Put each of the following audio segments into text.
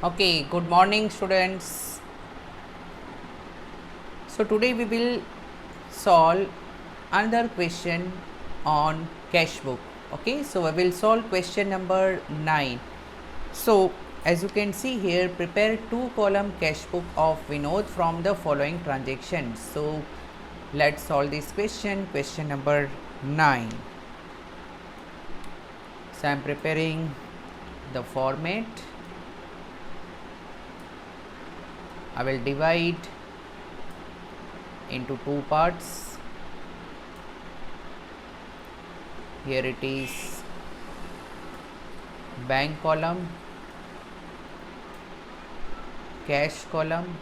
Okay, good morning, students. So, today we will solve another question on cash book. Okay, so I will solve question number 9. So, as you can see here, prepare two column cash book of Vinod from the following transactions. So, let's solve this question number 9. So, I am preparing the format. I will divide into two parts. Here it is bank column, cash column,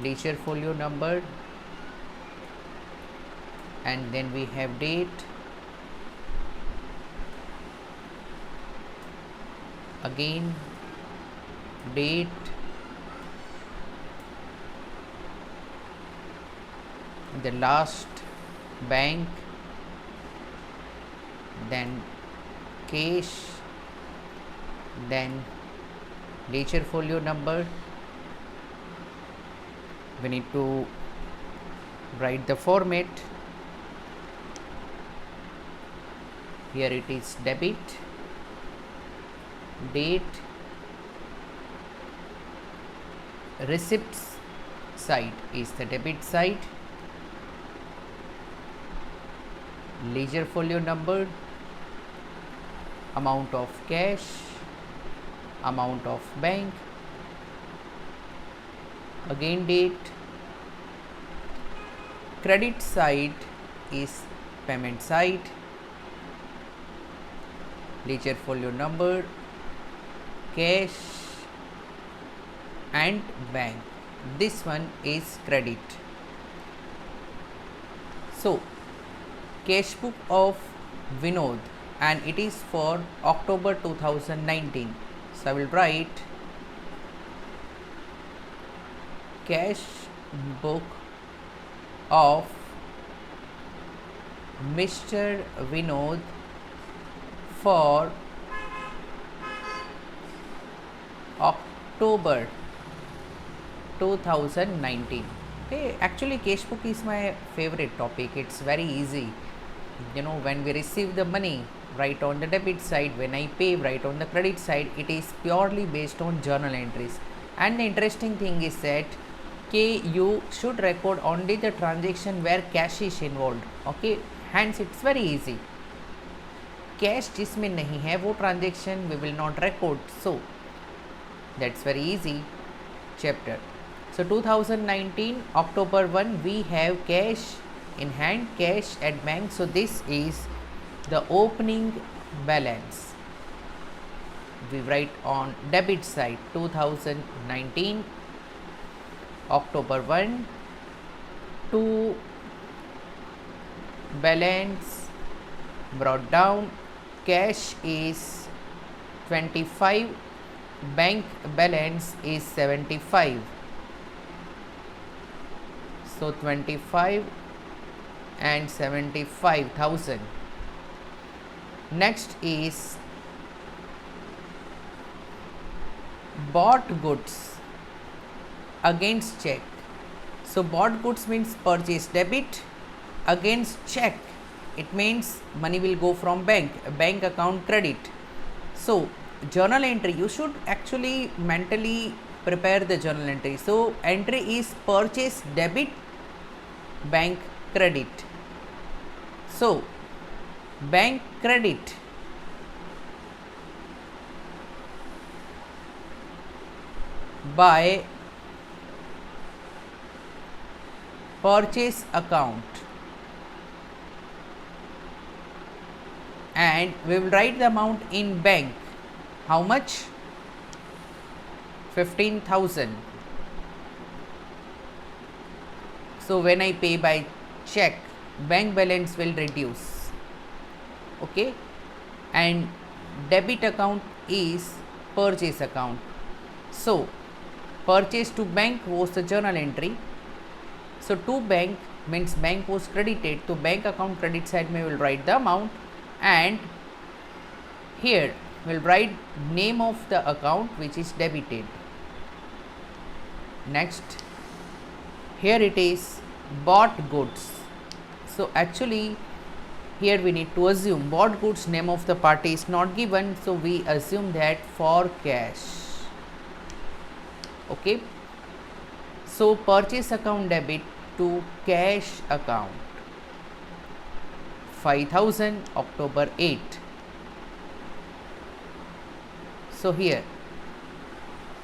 ledger folio number, and then we have date, again date, the last bank, then cash, then ledger folio number. We need to write the format. Here it is debit, date, receipts side is the debit side, ledger folio number, amount of cash, amount of bank, again date, credit side is payment side, ledger folio number, cash and bank. This one is credit. So, cash book of Vinod, and it is for October 2019. So, I will write cash book of Mr. Vinod for October 2019. Okay, actually cash book is my favorite topic. It's very easy. When we receive the money, write on the debit side. When I pay, write on the credit side. It is purely based on journal entries. And the interesting thing is that you should record only the transaction where cash is involved. Okay, hence it's very easy. Cash जिसमें नहीं है वो transaction we will not record. So that's very easy chapter. So 2019 October 1 we have cash in hand, cash at bank. So this is the opening balance. We write on debit side 2019 October 1 to balance brought down, cash is 25, bank balance is 75. So 25 and 75,000. Next is bought goods against check. So bought goods means purchase debit, against check it means money will go from bank account credit. So journal entry, you should actually mentally prepare the journal entry. So entry is purchase debit, bank credit. So bank credit by purchase account, and we will write the amount in bank. How much? 15,000. So when I pay by check, bank balance will reduce. Okay, and debit account is purchase account. So purchase to bank was the journal entry. So to bank means bank was credited, to bank account credit side we will write the amount, and here we'll write name of the account which is debited. Next, here it is bought goods. So actually here we need to assume bought goods name of the party is not given, so we assume that for cash. Okay, so purchase account debit to cash account 5000 October 8. So here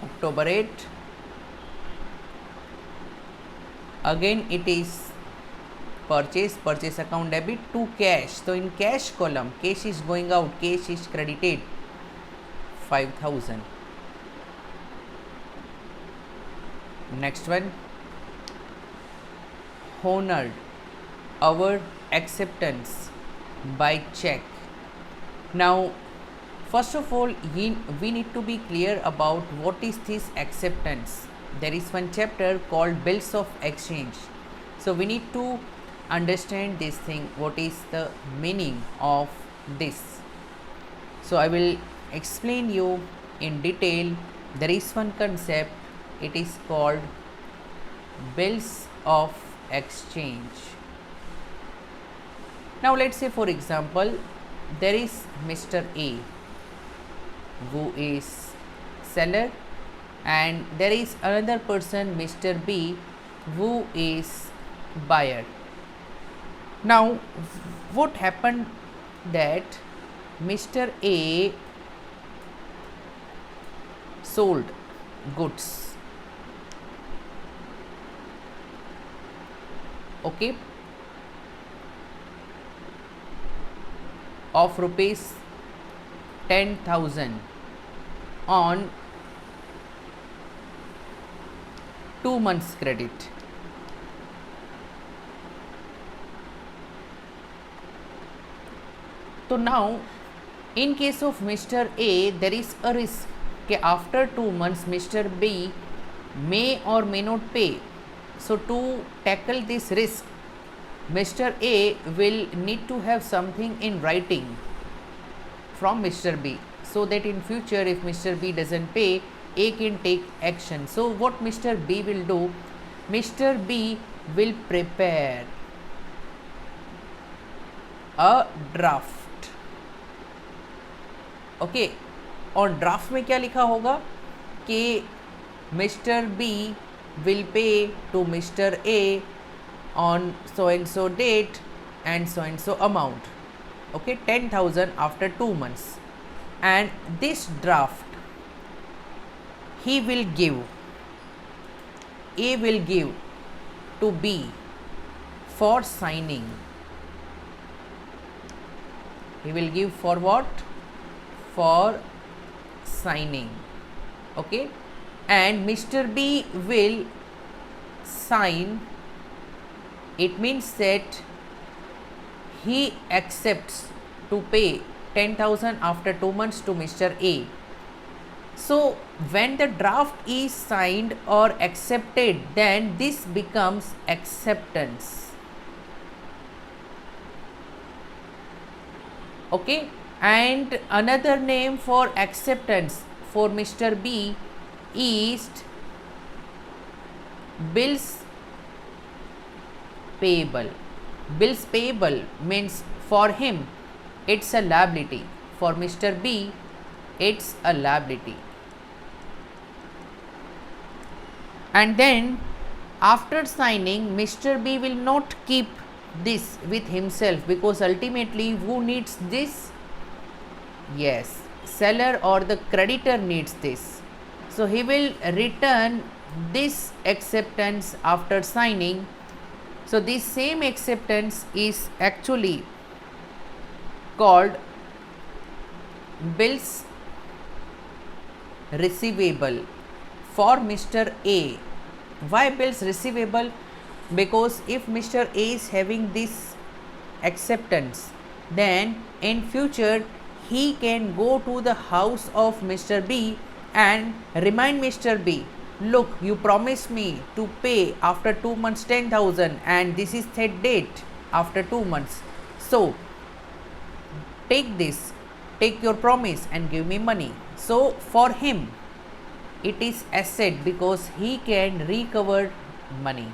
October 8, again it is purchase account debit to cash. So in cash column, cash is going out, cash is credited 5000. Next one, honored our acceptance by check. Now first of all we need to be clear about what is this acceptance. There is one chapter called bills of exchange, so we need to understand this thing, what is the meaning of this. So I will explain you in detail. There is one concept, it is called bills of exchange. Now let's say for example there is Mr. A who is seller, and there is another person Mr. B who is buyer. Now what happened that Mr. A sold goods, okay, of rupees 10,000 on 2 months credit. So now in case of Mr. A, there is a risk that after 2 months Mr. B may or may not pay. So to tackle this risk, Mr. A will need to have something in writing from Mr. B, so that in future if Mr. B doesn't pay, A can take action. So what Mr. B will do, Mr. B will prepare a draft. Okay, और draft में क्या लिखा होगा कि mister B will pay to mister A on so and so date and so amount, okay, 10,000 after 2 months, and this draft he will give, A will give to B for signing. He will give for what? For signing, okay, and Mr. B will sign. It means that he accepts to pay 10,000 after 2 months to Mr. A. So when the draft is signed or accepted, then this becomes acceptance, okay, and another name for acceptance for Mr. B is bills payable. Bills payable means for him it's a liability, for Mr. B it's a liability. And then after signing, Mr. B will not keep this with himself, because ultimately who needs this? Yes, seller or the creditor needs this. So he will return this acceptance after signing. So this same acceptance is actually called bills receivable for Mr. A. Why bills receivable? Because if Mr. A is having this acceptance, then in future he can go to the house of Mr. B and remind Mr. B, look, you promised me to pay after 2 months 10,000 and this is that date after 2 months. So take this take your promise and give me money. So for him it is asset because he can recover money.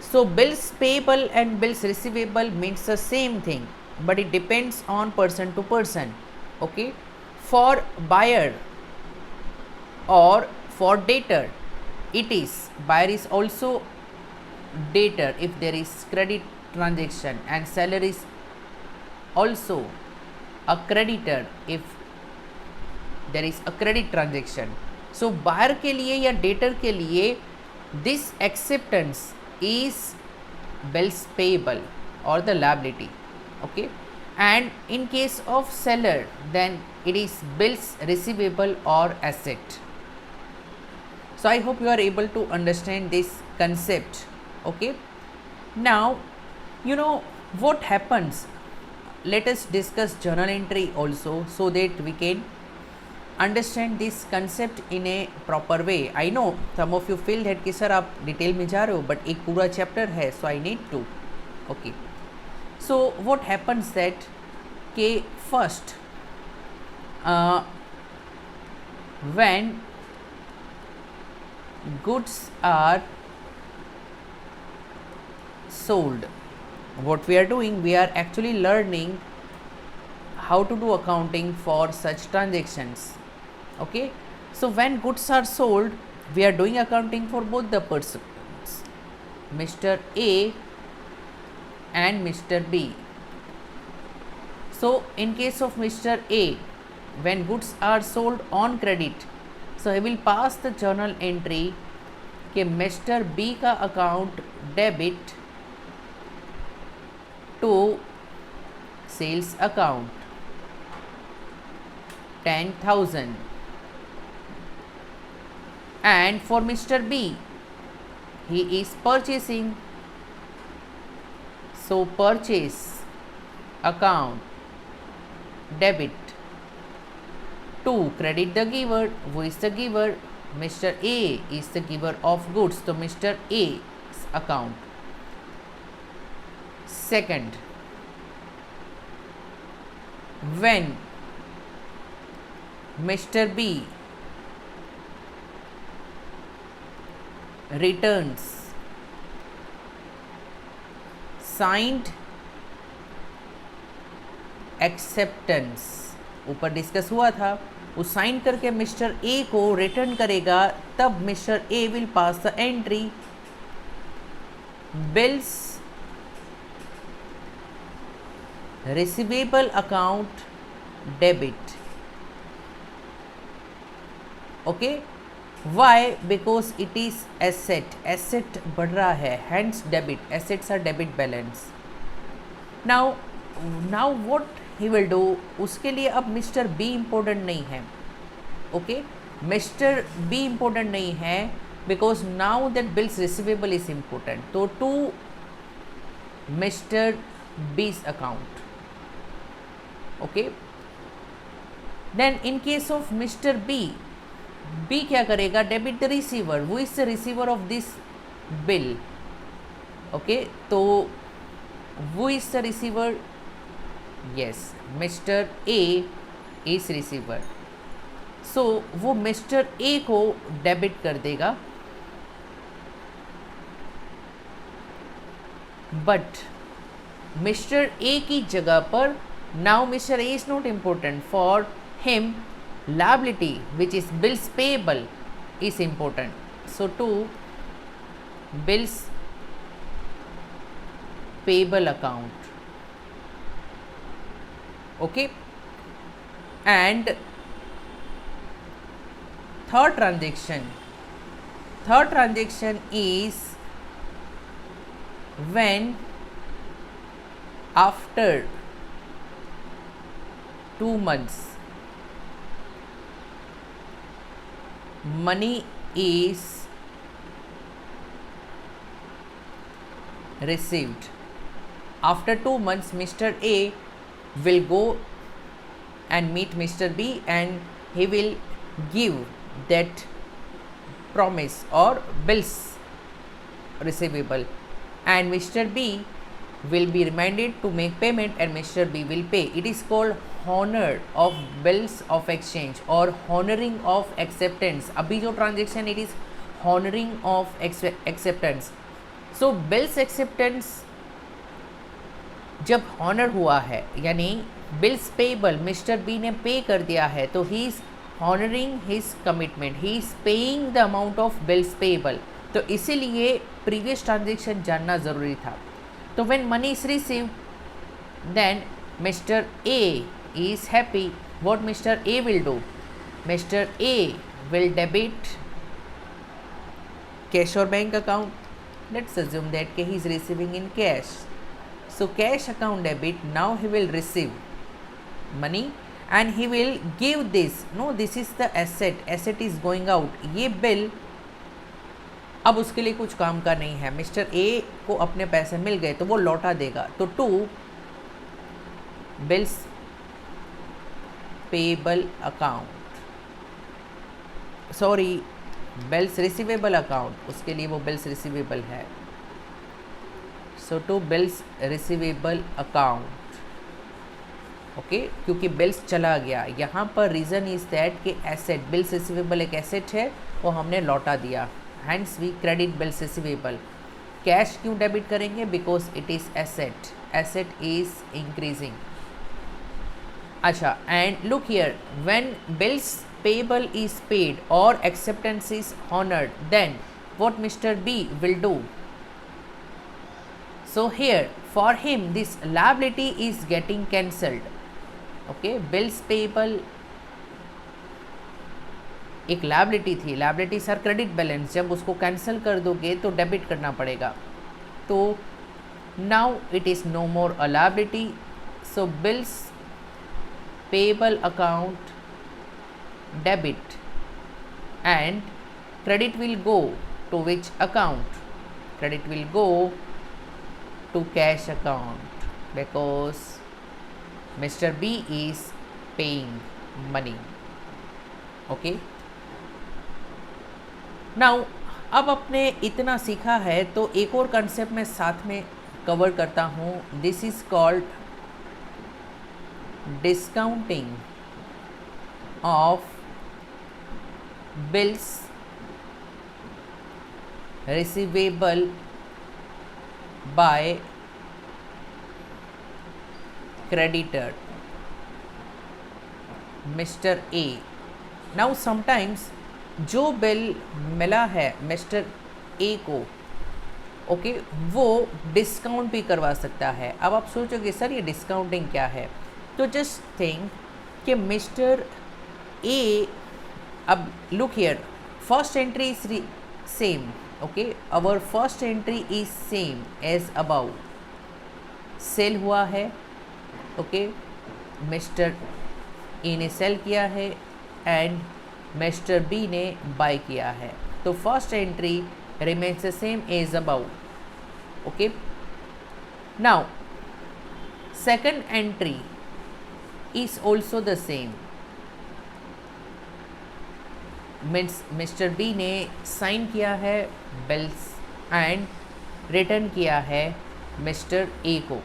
So bills payable and bills receivable means the same thing, but it depends on person to person. Okay, for buyer or for debtor, it is buyer is also debtor if there is credit transaction, and seller is also a creditor if there is a credit transaction. So buyer के लिए या debtor के लिए this acceptance is bills payable or the liability. Okay, and in case of seller, then it is bills receivable or asset. So I hope you are able to understand this concept. Okay, now you know what happens. Let us discuss journal entry also, so that we can understand this concept in a proper way. I know some of you feel that कि sir आप detail में जा रहे हो, but एक पूरा chapter है, so I need to. Okay, so what happens that कि first when goods are sold, what we are doing, we are actually learning how to do accounting for such transactions. Okay, so when goods are sold, we are doing accounting for both the persons, Mr. A and Mr. B. So in case of Mr. A, when goods are sold on credit, so he will pass the journal entry कि Mr. B का account debit to sales account 10,000, and for Mr. B, he is purchasing, so purchase account debit to credit the giver. Who is the giver? Mr. A is the giver of goods, so Mr. A's account. Second, when Mr. B returns signed acceptance, ऊपर discuss हुआ था, वो sign करके mister A को return करेगा, तब mister A will pass the entry bills receivable account debit. Okay, why? Because it is asset, asset बढ़ रहा है, hence debit, assets are debit balance. Now what he will do, उसके लिए अब mister B important नहीं है. Okay, mister B important नहीं है because now that bills receivable is important. तो to mister B's account. Okay, then in case of mister B, B क्या करेगा? Debit the receiver. वो is the receiver of this bill. Okay, तो वो is the receiver. Yes, mister A is receiver. So वो mister ए को debit कर देगा, but mister A की जगह पर now mister A is not important. For him liability, which is bills payable, is important. So to bills payable account. Okay, and third transaction is when after 2 months money is received. After 2 months, Mr. A will go and meet Mr. B and he will give that promise or bills receivable, and Mr. B will be reminded to make payment and Mr. B will pay. It is called honor of bills of exchange or honoring of acceptance. अभी जो transaction it is honoring of acceptance. So bills acceptance जब honor हुआ है यानी bills payable Mr. B ने pay कर दिया है तो he is honoring his commitment. He is paying the amount of bills payable. तो इसीलिए previous transaction जानना ज़रूरी था. So when money is received, then Mr. A is happy. What Mr. A will do? Mr. A will debit cash or bank account. Let's assume that he is receiving in cash. So cash account debit. Now he will receive money and he will give this. No, this is the asset. Asset is going out. ये bill अब उसके लिए कुछ काम का नहीं है. Mister A को अपने पैसे मिल गए तो वो लौटा देगा. तो to bills payable account, sorry bills receivable account, उसके लिए वो बिल्स रिसीवेबल है. So to bills receivable account. Okay, क्योंकि बिल्स चला गया. यहाँ पर रीज़न इज दैट कि एसेट बिल्स रिसीवेबल एक एसेट है वो हमने लौटा दिया. Hence we credit bills receivable. Cash क्यों डेबिट करेंगे? Because it is asset. Asset is increasing. अच्छा, and look here, when bills payable is paid और acceptance is honoured, then what mister B will do? So here for him this liability is getting cancelled. Okay, bills payable एक liability थी. Liability sir credit balance, जब उसको cancel कर दोगे तो debit करना पड़ेगा. तो now it is no more a liability. So bills payable account debit and credit will go to which account? Credit will go to cash account because mister B is paying money. Okay, now अब आपने इतना सीखा है तो एक और concept मैं साथ में कवर करता हूँ. This is called discounting of bills receivable by creditor mister A. Now sometimes जो बिल मिला है मिस्टर ए को, ओके, वो डिस्काउंट भी करवा सकता है. अब आप सोचोगे सर ये डिस्काउंटिंग क्या है? तो जस्ट थिंक कि मिस्टर ए, अब look here, first entry is same. Okay, our first entry is same as above. Sale हुआ है. ओके, मिस्टर ए ने सेल किया है एंड मिस्टर बी ने बाय किया है. तो first entry remains the same as above. Okay, now second entry is also the same. Means mister B ने साइन किया है बिल्स एंड रिटर्न किया है मिस्टर ए को.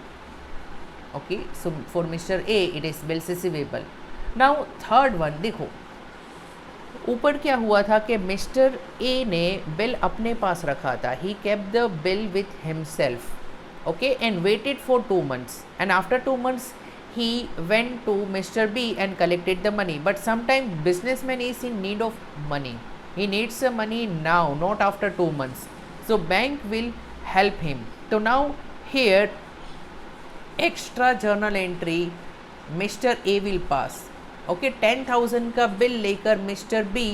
Okay, so for mister A it is bills receivable. Now third one देखो, ऊपर क्या हुआ था कि मिस्टर ए ने बिल अपने पास रखा था. He kept the bill with himself. Okay, and waited for 2 months and after 2 months he went to Mr. B and collected the money. But sometimes businessman is in need of money. He needs the money now, not after 2 months. So bank will help him. So now here extra journal entry Mr. A will pass. Okay, 10,000 का bill लेकर mister be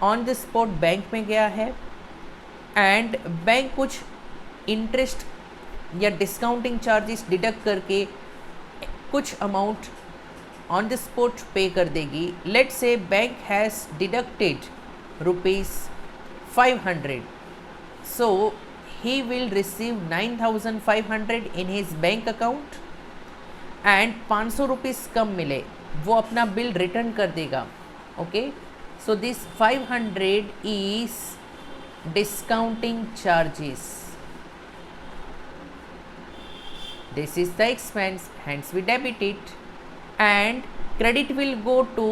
on the spot bank में गया है and bank कुछ interest या discounting charges deduct करके कुछ amount on the spot पे कर देगी. लेट से bank has deducted ₹500. So he will receive 9,500 in his bank account and 500 rupees कम मिले वो अपना बिल रिटर्न कर देगा. Okay, so this 500 is discounting charges. This is the expense, hence we debit it. And credit will go to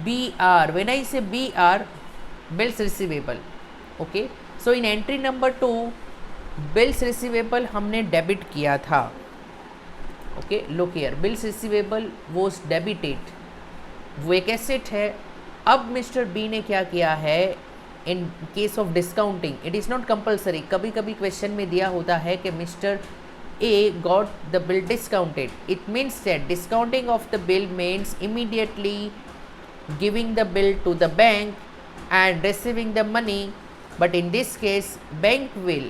BR. When I say BR, bills receivable. Okay, so in entry number 2 bills receivable हमने debit किया था. Okay, look here, bills receivable was debited, वो एक asset है. अब mister B ने क्या किया है, in case of discounting, it is not compulsory, कभी कभी क्वेश्चन में दिया होता है कि mister A got the bill discounted. It means that discounting of the bill means immediately giving the bill to the bank and receiving the money, but in this case bank will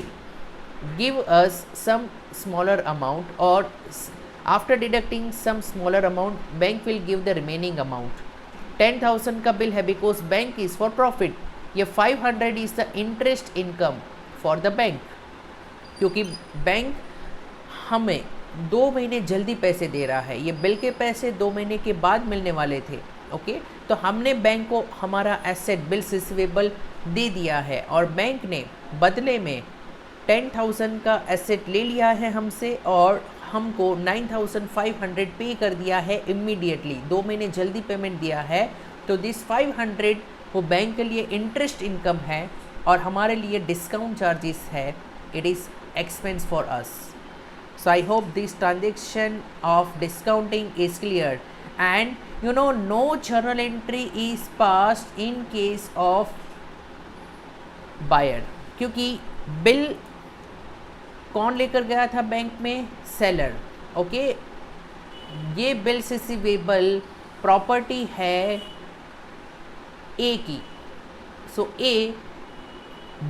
give us some smaller amount, or after deducting some smaller amount bank will give the remaining amount. 10,000 का bill है because bank is for profit. ये 500 is the interest income for the bank, क्योंकि bank हमें 2 महीने जल्दी पैसे दे रहा है. ये बिल के पैसे 2 महीने के बाद मिलने वाले थे. ओके, तो हमने बैंक को हमारा एसेट बिल्स रिसीवेबल दे दिया है और बैंक ने बदले में 10,000 का एसेट ले लिया है हमसे और हमको 9,500 पे कर दिया है इमीडिएटली. 2 महीने जल्दी पेमेंट दिया है. तो दिस 500 वो बैंक के लिए इंटरेस्ट इनकम है और हमारे लिए डिस्काउंट चार्जेस है. It is expense for us. So I hope this transaction of discounting is clear, and you know no journal entry is passed in case of buyer, क्योंकि bill कौन लेकर गया था बैंक में, सेलर. ओके, ये bill receivable property है ए की. सो ए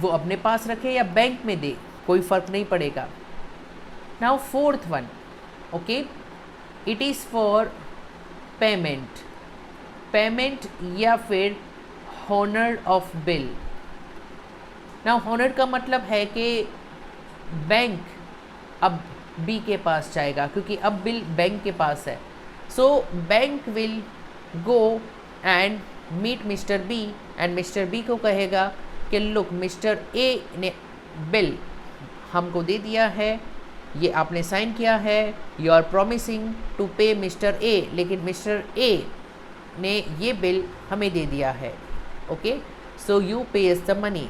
वो अपने पास रखे या बैंक में दे, कोई फ़र्क नहीं पड़ेगा. Now fourth one, okay, it is for payment, payment या फिर honor of bill. Now honor का मतलब है कि बैंक अब बी के पास जाएगा क्योंकि अब बिल बैंक के पास है. So bank will go and meet mister B and mister B को कहेगा कि लुक मिस्टर ए ने बिल हमको दे दिया है, ये आपने साइन किया है, यू आर प्रोमिसिंग टू पे मिस्टर ए, लेकिन मिस्टर ए ने ये बिल हमें दे दिया है. Okay, so you pays the money.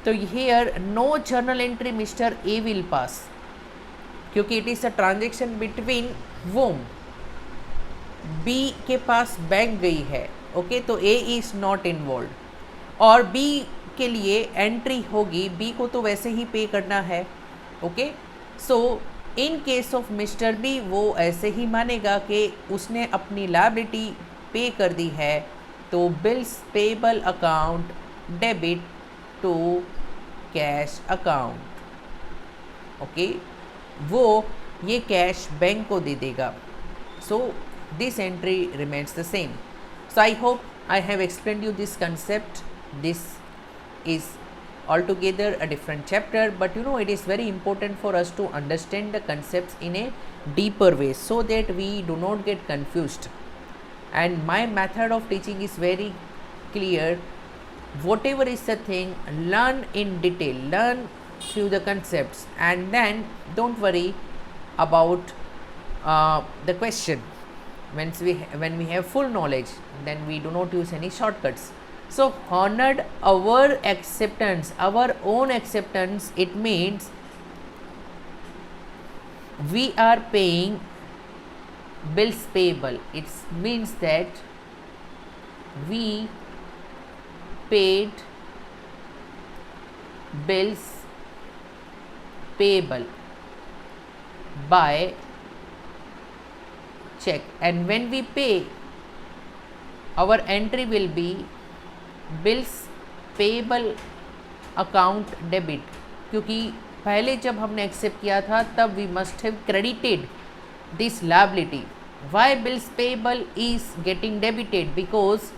तो here no journal entry mister A will pass, क्योंकि it is a transaction between whom, B के पास बैंक गई है. ओके, तो ए इज़ नॉट इन्वॉल्व और बी के लिए एंट्री होगी, बी को तो वैसे ही पे करना है. Okay, so in case of mister B वो ऐसे ही मानेगा कि उसने अपनी लायबिलिटी पे कर दी है. तो bills payable account debit to cash account. Okay, वो ये कैश बैंक को दे देगा. So this entry remains the same. So I hope I have explained you this concept. This is altogether a different chapter, but you know it is very important for us to understand the concepts in a deeper way so that we do not get confused. And my method of teaching is very clear. Whatever is the thing, learn in detail, learn through the concepts, and then don't worry about the question. When we have full knowledge, then we do not use any shortcuts. So honored our acceptance, our own acceptance, it means we are paying bills payable. It means that we paid bills payable by check, and when we pay, our entry will be bills payable account debit, क्योंकि पहले जब हमने accept किया था तब we must have credited this liability. Why bills payable is getting debited? Because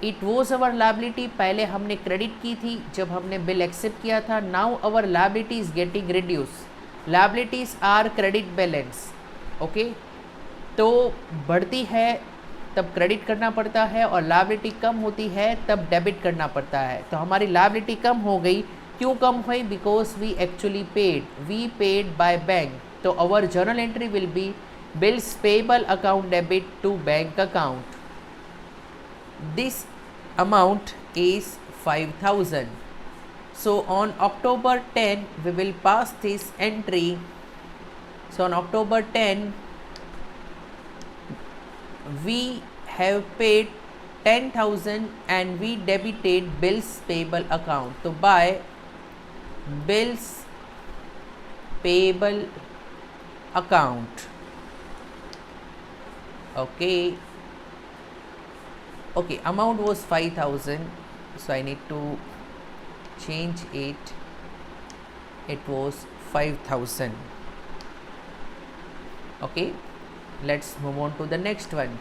it was our liability. पहले हमने credit की थी जब हमने बिल एक्सेप्ट किया था. Now our liability is getting reduce. Liabilities are credit balance. Okay, तो बढ़ती है तब क्रेडिट करना पड़ता है और लायबिलिटी कम होती है तब डेबिट करना पड़ता है. तो हमारी लायबिलिटी कम हो गई. क्यों कम हुई? Because we actually paid, we paid by bank. तो our journal entry will be bills payable account debit to bank account. This amount is 5,000. So on October 10 we will pass this entry. So on October 10 we have paid 10,000 and we debited bills payable account. तो by bills payable account, okay, amount was 5,000, so I need to change it. It was 5,000. Okay, let's move on to the next one.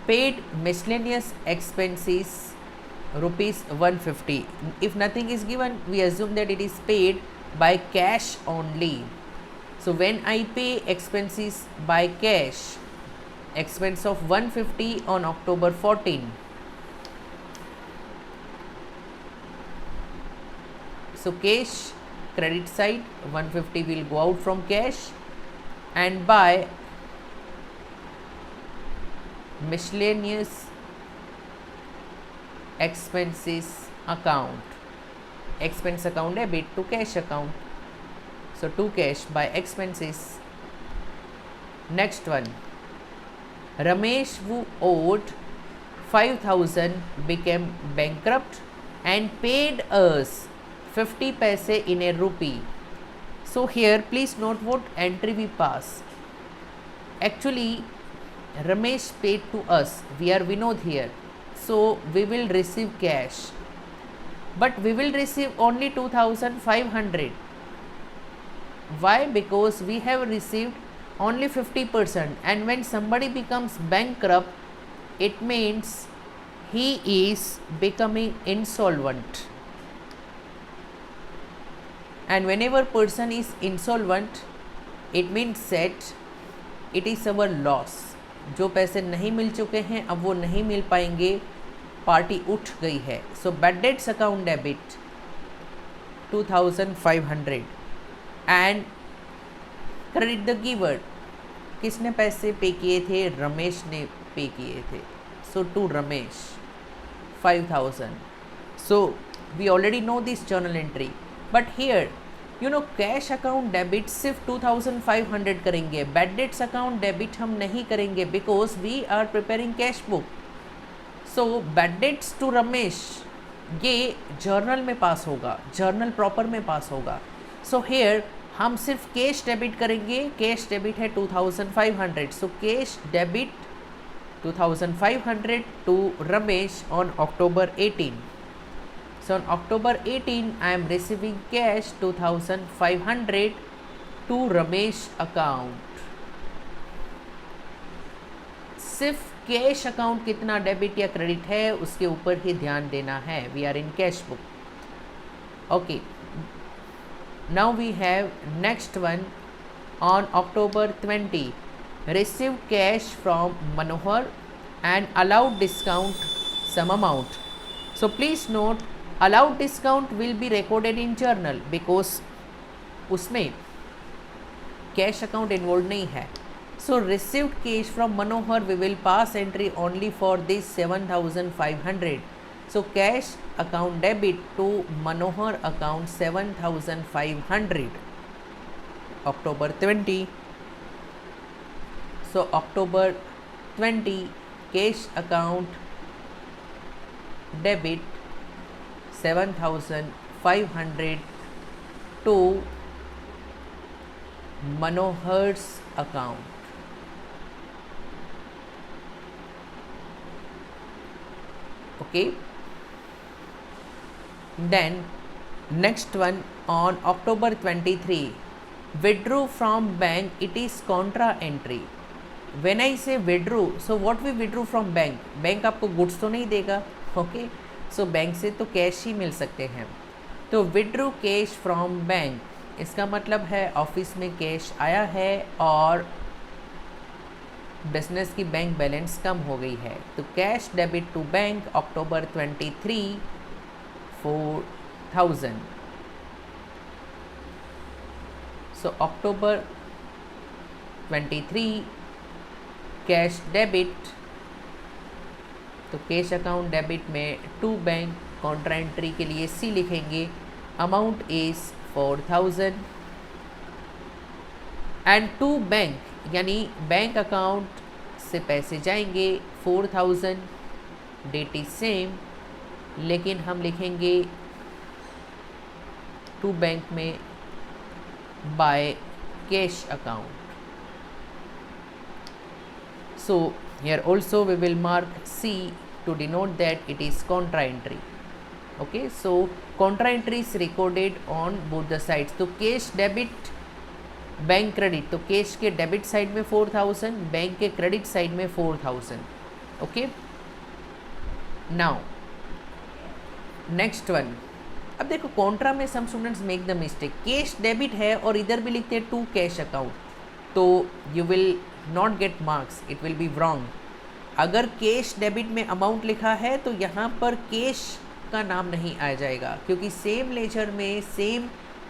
Paid miscellaneous expenses rupees 150. If nothing is given, we assume that it is paid by cash only. So when I pay expenses by cash, expense of 150 on October 14. So cash credit side 150 will go out from cash, and by miscellaneous expenses account, expense account debit to cash account, so to cash by expenses. Next one, Ramesh, who owed 5,000, became bankrupt and paid us 50 paise in a rupee. So here please note what entry we pass. Actually Ramesh paid to us, we are Vinod here, so we will receive cash, but we will receive only 2,500. Why? Because we have received only 50%, and when somebody becomes bankrupt, it means he is becoming insolvent, and whenever person is insolvent, it means that it is our loss. जो पैसे नहीं मिल चुके हैं अब वो नहीं मिल पाएंगे, party उठ गई है. सो bad dates account debit 2,500 and credit the giver. किसने पैसे पे किए थे? रमेश ने पे किए थे. So to Ramesh 5,000. So we already know this journal entry, but here cash account debit सिर्फ 2,500 करेंगे, बैड डेट्स अकाउंट डेबिट हम नहीं करेंगे because we are preparing cash book. So bad debts to Ramesh ये जर्नल में पास होगा, जर्नल प्रॉपर में पास होगा. सो हेयर हम सिर्फ कैश डेबिट करेंगे. कैश डेबिट है 2,500. So cash debit 2,500 to Ramesh on October 18. So on October 18, I am receiving cash 2,500 to Ramesh account. सिर्फ कैश अकाउंट कितना डेबिट या क्रेडिट है उसके ऊपर ही ध्यान देना है. We are in cash book. Okay, now we have next one. On October 20, received cash from Manohar and allowed discount some amount. So please note, allowed discount will be recorded in journal because उसमें cash account involve नहीं है. So received cash from Manohar we will pass entry only for this 7,500. So cash account debit to Manohar account 7,500. October 20. So October 20 cash account debit 7,500 to Manohar's account. Okay, then next one, on October 23, withdrew from bank. It is contra entry. When I say withdrew, so what we withdrew from bank? Bank आपको goods तो नहीं देगा. Okay, so bank से तो cash ही मिल सकते हैं. तो withdrew cash from bank, इसका मतलब है ऑफिस में कैश आया है और बिजनेस की बैंक बैलेंस कम हो गई है. तो cash debit to bank October 23 4,000. So October 23 cash debit, तो कैश अकाउंट डेबिट में टू बैंक कॉन्ट्रा एंट्री के लिए सी लिखेंगे, amount is 4000 and to bank यानी बैंक अकाउंट से पैसे जाएंगे 4000, डेट इज सेम, लेकिन हम लिखेंगे टू बैंक में by cash account. So here also we will mark C to denote that it is contra entry. Okay, so contra entry is recorded on both the sides. तो cash debit bank credit, तो cash के debit side में 4000, bank के credit side में 4000. Okay, now next one. अब देखो contra में some students make the mistake, cash debit है और इधर भी लिखते हैं टू कैश अकाउंट, तो you will not get marks, it will be wrong. अगर कैश डेबिट में अमाउंट लिखा है तो यहाँ पर कैश का नाम नहीं आ जाएगा, क्योंकि सेम लेजर में same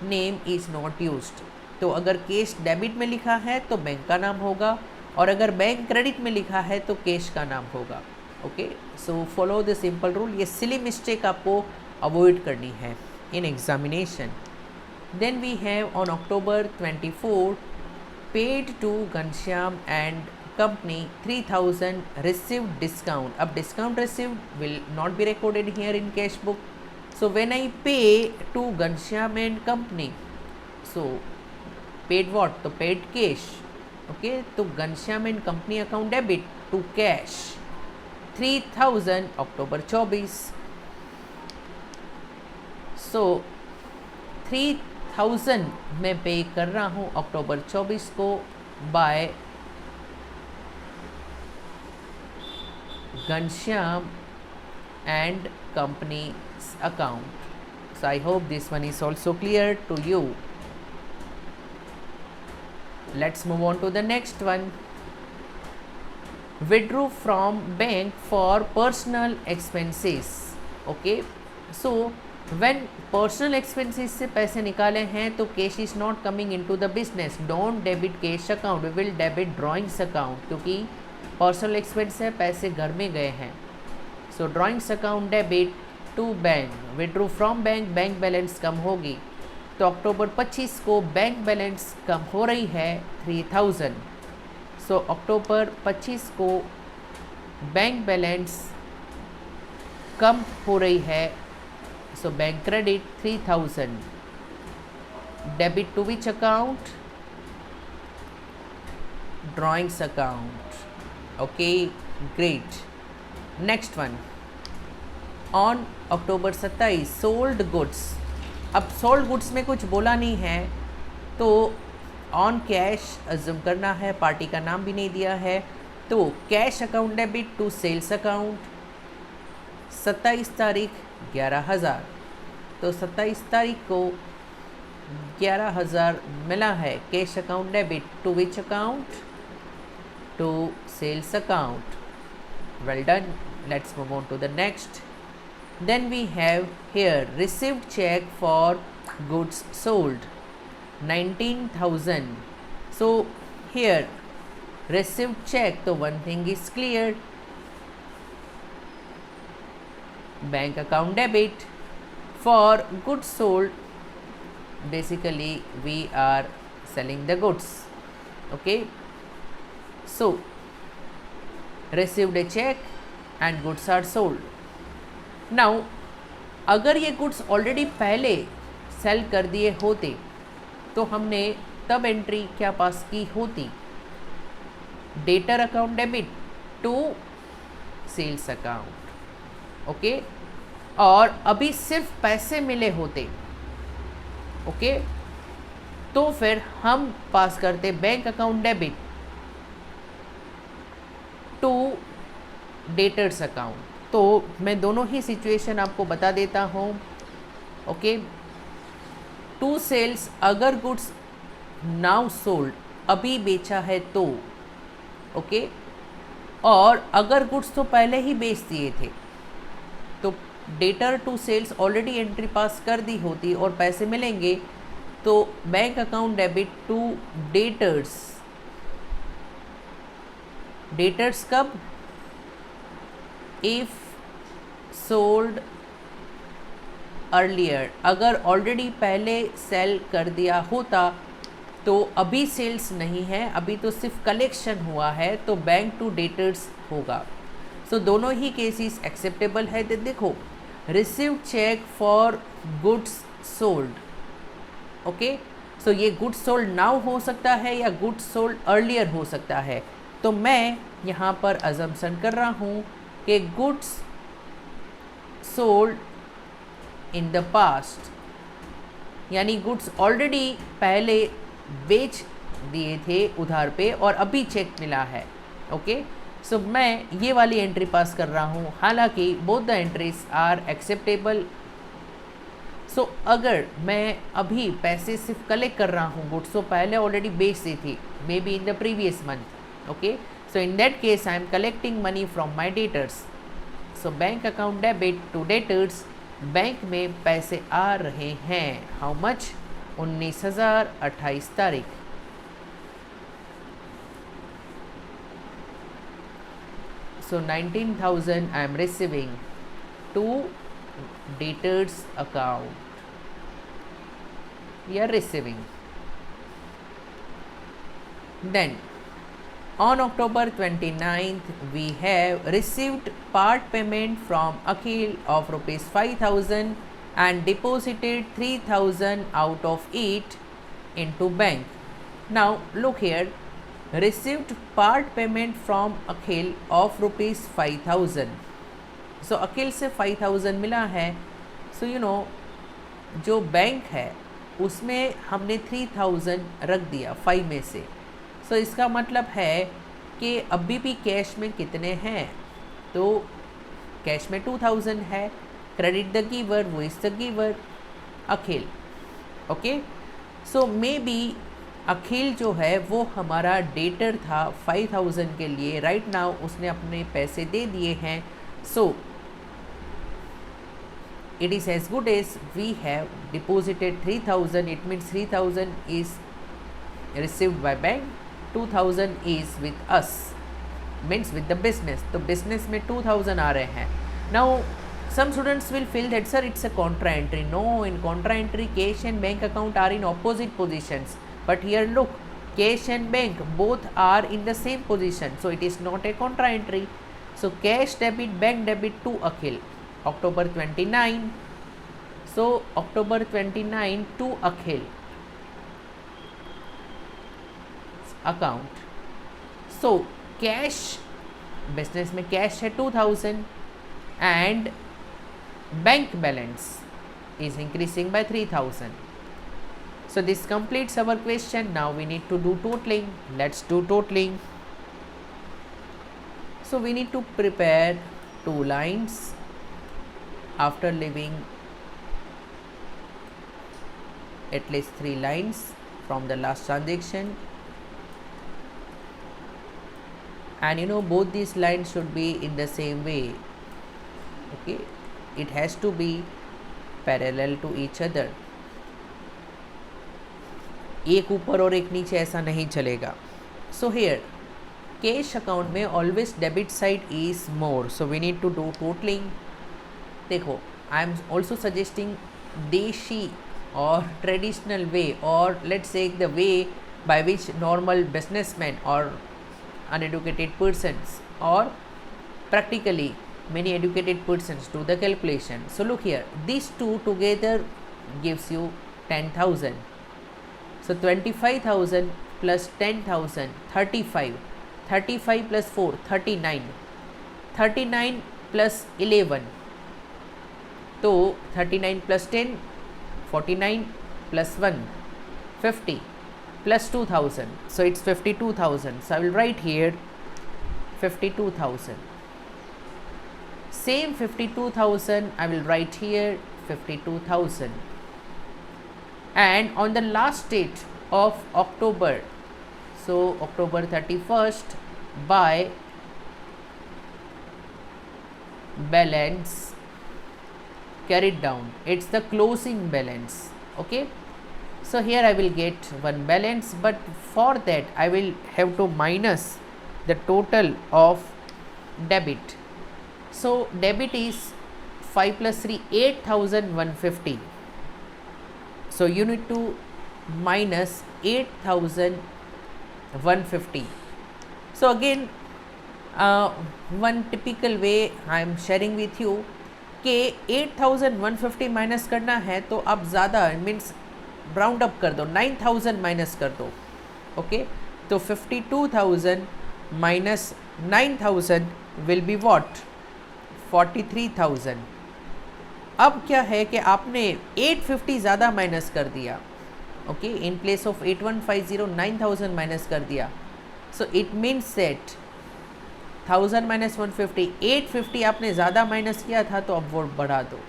name is not used. तो अगर कैश डेबिट में लिखा है तो बैंक का नाम होगा, और अगर बैंक क्रेडिट में लिखा है तो कैश का नाम होगा. Okay, so follow the simple rule. ये सिली मिस्टेक आपको अवॉइड करनी है in examination. Then we have on October 24 paid to Ghanshyam and company 3000 received discount. अब discount received will not be recorded here in cash book. So when I pay to Ghanshyam and company, so paid what? तो paid cash. Okay, तो Ghanshyam and company account debit to cash 3000 October 24. So 3000 मैं पे कर रहा हूँ अक्टूबर 24 को by Ghanshyam and company account. So I hope this one is also clear to you. Let's move on to the next one. Withdrew from bank for personal expenses. Okay, so when personal expenses से पैसे निकाले हैं तो cash is not coming into the business. Don't debit cash account, we will debit drawings account, क्योंकि personal expense है, पैसे घर में गए हैं. So drawings account debit to bank. Withdraw from bank, bank balance कम होगी, तो अक्टूबर 25 को बैंक बैलेंस कम हो रही है 3000. सो अक्टूबर 25 को बैंक बैलेंस कम हो रही है. So bank credit 3000. Debit to which account? Drawings account. Okay, great. Next one. On October 27 sold goods. अब sold goods में कुछ बोला नहीं है, तो ऑन कैश अज्यूम करना है, पार्टी का नाम भी नहीं दिया है, तो cash account debit to sales account. 27 तारीख 11,000, तो 27 तारीख को 11,000 मिला है. Cash account debit to which account? To sales account. Well done. Let's move on to the next. Then we have here received cheque for goods sold 19,000. So here received cheque, तो one thing is clear, bank account debit for goods sold. Basically we are selling the goods. Okay, so received a check and goods are sold. Now अगर ये goods already पहले sale कर दिए होते तो हमने तब एंट्री क्या पास की होती? Debtor account debit to sales account. Okay, और अभी सिर्फ पैसे मिले होते, ओके, तो फिर हम पास करते bank account debit to debtors account. तो मैं दोनों ही सिचुएशन आपको बता देता हूँ. ओके, टू सेल्स, अगर गुड्स नाउ सोल्ड, अभी बेचा है तो, ओके, और अगर गुड्स तो पहले ही बेच दिए थे तो debtor to sales already entry pass कर दी होती और पैसे मिलेंगे, तो bank account debit to debtors, debtors कब, इफ सोल्ड अर्लियर, अगर ऑलरेडी पहले सेल कर दिया होता तो अभी सेल्स नहीं है, अभी तो सिर्फ कलेक्शन हुआ है, तो बैंक टू डेटर्स होगा। सो दोनों ही केसेस एक्सेप्टेबल है। तो देखो, receive cheque for goods sold, okay, so ये गुड्स सोल्ड नाउ हो सकता है या गुड्स सोल्ड अर्लियर हो सकता है। तो मैं यहाँ पर अजम्पशन कर रहा हूँ कि goods sold in the past, यानी गुड्स ऑलरेडी पहले बेच दिए थे उधार पे और अभी चेक मिला है, ओके। सो मैं ये वाली एंट्री पास कर रहा हूँ, हालांकि both the entries are acceptable. So अगर मैं अभी पैसे सिर्फ कलेक्ट कर रहा हूँ, गुड्स तो पहले ऑलरेडी बेच दी थी, may be in the previous month, okay, so in that case I am collecting money from my debtors. So bank account debit to debtors, bank में पैसे आ रहे हैं, हाउ मच, 19,000, 28 तारीख। So 19,000 I am receiving to debtors account. We are receiving. Then on October 29th we have received part payment from Akhil of rupees 5,000 and deposited 3,000 out of it into bank. Now look here, received part payment from Akhil of rupees 5,000. So अखिल से 5,000 मिला है, so you know जो bank है उसमें हमने 3,000 रख दिया 5 में से। so इसका मतलब है कि अभी भी कैश में कितने हैं, तो कैश में 2,000 है, क्रेडिट द गिवर, वो is the giver Akhil, okay. So may be Akhil जो है वो हमारा डेटर था 5,000 के लिए, राइट नाउ उसने अपने पैसे दे दिए हैं। So it is as good as we have deposited 3,000, it means 3,000 is received by bank, 2,000 is with us, means with the business, तो बिजनेस में 2,000 आ रहे हैं। Now some students will feel that sir it's a contra entry. No, in contra entry cash and bank account are in opposite positions, but here look, cash and bank both are in the same position, so it is not a contra entry. So cash debit, bank debit to Akhil, October 29, so October 29 to Akhil account. So cash, business में cash है 2,000 and bank balance is increasing by 3,000. So this completes our question. Now we need to do totaling. Let's do totaling. So we need to prepare 2 lines after leaving at least 3 lines from the last transaction, and you know both these lines should be in the same way, okay, it has to be parallel to each other. एक ऊपर और एक नीचे ऐसा नहीं चलेगा. So here cash account में always debit side is more, so we need to do totalling. देखो, आई एम ऑल्सो सजेस्टिंग देशी और ट्रेडिशनल वे, और let's say the way by which normal businessmen or uneducated persons or practically many educated persons do the calculation. So look here, these two together gives you 10,000. So 25,000 plus 10,000, 35. 35 plus 4, 39. 39 plus 11. So 39 plus 10, 49 plus 1, 50. Plus 2,000, so it's 52,000. So I will write here 52,000. Same 52,000 I will write here 52,000. And on the last date of October, so October 31st, by balance carried down, it's the closing balance, okay. So here I will get one balance, but for that I will have to minus the total of debit. So debit is 5 plus 3, 8,150. So you need to minus 8,150. So again, one typical way I am sharing with you कि 8,150 minus करना है तो आप ज़्यादा means round up कर दो, 9,000 minus कर दो. ओके, तो 52,000 माइनस 9,000 विल बी व्हाट, 43,000. अब क्या है कि आपने 850 ज़्यादा माइनस कर दिया. Okay, in place of 8150 9,000 minus कर दिया. So it means set 1000 minus 150, 850 आपने ज़्यादा माइनस किया था तो अब वो बढ़ा दो.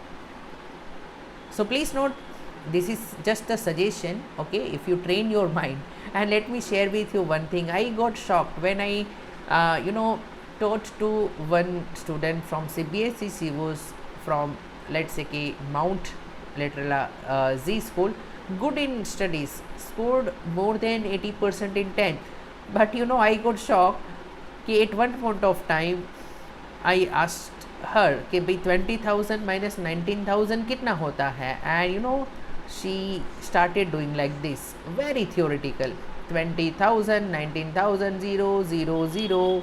So please note, this is just a suggestion, okay, if you train your mind. And let me share with you one thing. I got shocked when I taught to one student from CBSE. She was from, let's say, Mount Literala Z school, good in studies, scored more than 80% in 10th. But I got shocked कि at one point of time I asked her कि भाई 20,000 minus 19,000 कितना होता है, and she started doing like this, very theoretical. 20,000, 19,000, 0, 0, 0.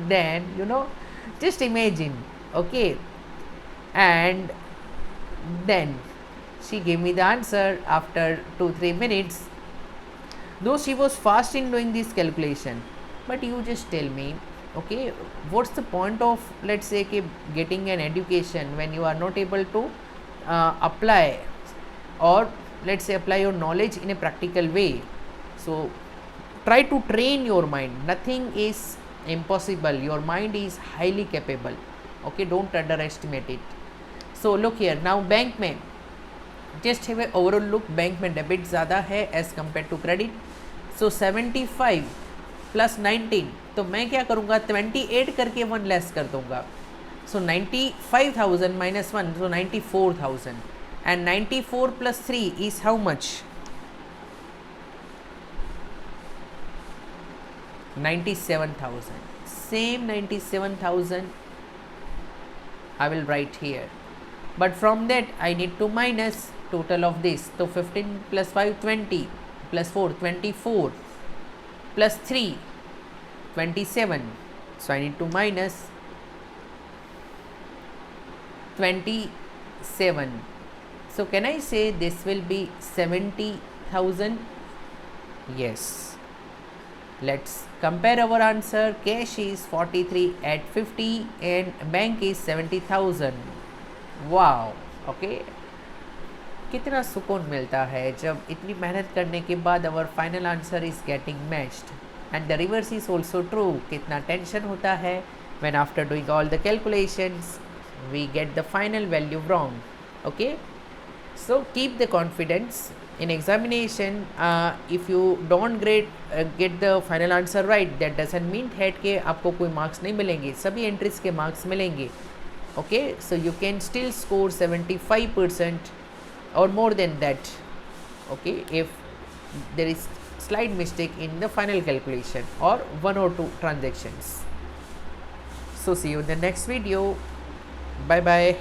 Then just imagine, okay, and then she gave me the answer after 2-3 minutes. Though she was fast in doing this calculation, but you just tell me, okay, what's the point of, let's say, getting an education when you are not able to apply, or let's say apply your knowledge in a practical way. So try to train your mind. Nothing is impossible. Your mind is highly capable. Okay, don't underestimate it. So look here, now bank में just have a overall look. Bank में debit ज़्यादा है as compared to credit. So 75 plus 19, तो मैं क्या करूँगा, 28 करके 1 less कर दूँगा. So 95,000 minus 1, so 94,000, and 94 plus 3 is how much? 97,000. Same 97,000 I will write here, but from that I need to minus total of this. So 15 plus 5 20, plus 4 24, plus 3 27. So I need to minus 27. So can I say this will be 70,000? Yes. Let's compare our answer. Cash is 43 at 50 and bank is 70,000. Wow. Okay. कितना सुकून मिलता है जब इतनी मेहनत करने के बाद our final answer is getting matched. And the reverse is also true. कितना टेंशन होता है when after doing all the calculations we get the final value wrong. Okay, so keep the confidence in examination. If you don't get the final answer right, that doesn't mean that कि आपको कोई marks नहीं मिलेंगे, सभी entries के marks मिलेंगे. Okay, so you can still score 75% or more than that. Okay, if there is slight mistake in the final calculation or 1 or 2 transactions. So see you in the next video. Bye bye.